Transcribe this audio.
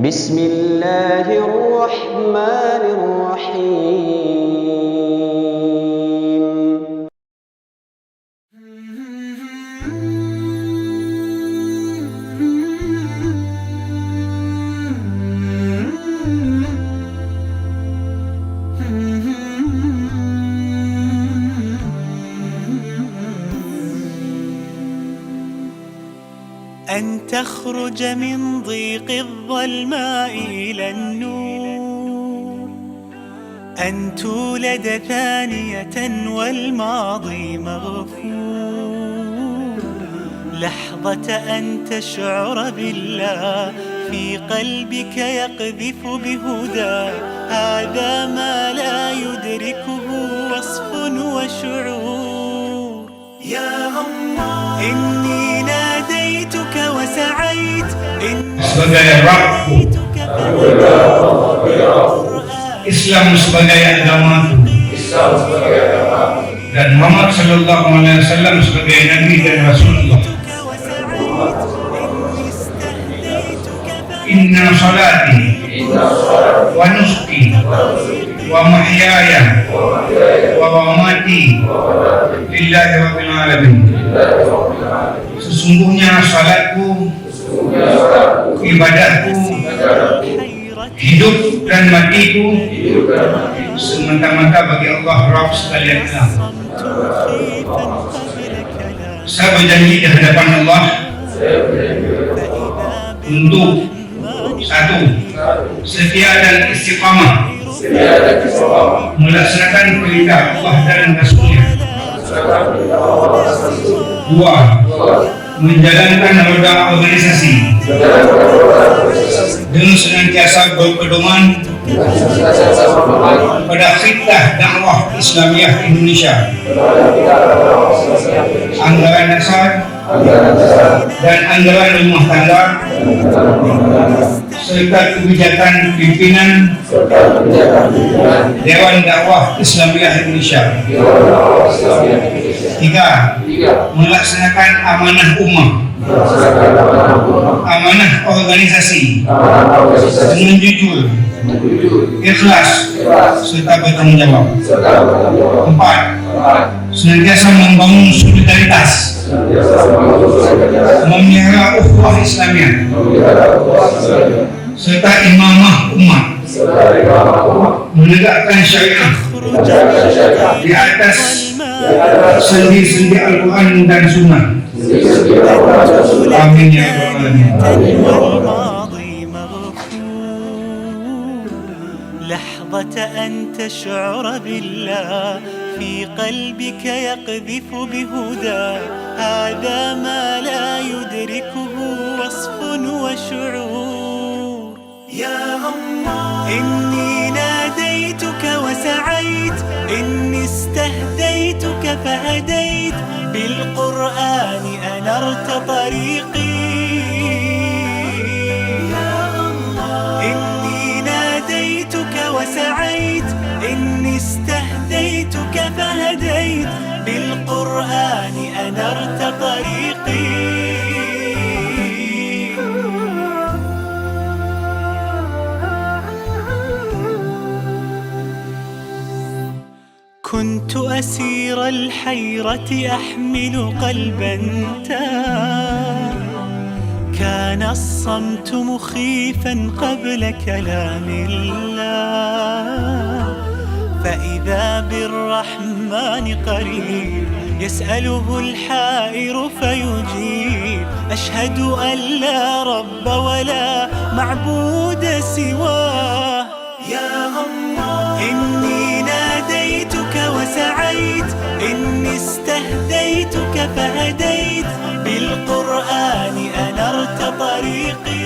بسم الله الرحمن الرحيم. أن تخرج من ضيق الظلماء إلى النور، أن تولد ثانية والماضي مغفور، لحظة أن تشعر بالله في قلبك يقذف بهدى، هذا ما لا يدركه وصف وشعور. يا الله إني ناديتك وسعيت، sebagai Rabbku, Islam sebagai agama, dan Muhammad Sallallahu Alaihi Wasallam sebagai Nabi dan Rasulullah. Inna salati wa nusuki wa mahyaya wa mamati lillahi rabbil alamin. Sesungguhnya salatku, ibadahku, hidup dan matiku semata-mata bagi Allah Rabb sekalian alam. Saya berjanji di hadapan Allah untuk satu, setia dan istiqamah melaksanakan perintah Allah dan Rasulnya. Dua, menjalankan roda organisasi dengan senantiasa berpedoman pada khitah dakwah Islamiyah Indonesia, anggaran dasar dan anggaran rumah tangga, serta kebijakan pimpinan Dewan Dakwah Islamiyah Indonesia. Tiga, melaksanakan amanah ummah, amanah organisasi dengan jujur, ikhlas, serta bertanggung jawab. Empat, senantiasa membangun solidaritas, memelihara ukhuwah Islamiyah, serta imamah umat, menegakkan syariah di atas sendi-sendi Al-Quran dan Sunnah. Amin ya rabbal alamin. لحظة أن تشعر بالله في قلبك يقذف بهدى، هذا ما لا يدركه وصف وشعور. يا الله إني ناديتك وسعيت، إني استهديتك فهديت، بالقرآن أنرت طريقي. يا الله إني ناديتك وسعيت، إني استهديتك فهديت، بالقرآن أنرت طريقي. كنت أسير الحيرة أحمل قلبا تاه، كان الصمت مخيفا قبل كلام الله، فإذا بالرحمن قريب يسأله الحائر فيجيب، أشهد أن لا رب ولا معبود سواه. يا الله إني ناديتك وسعيت، إني استهديتك فهديت، بالقرآن أنرت طريقي.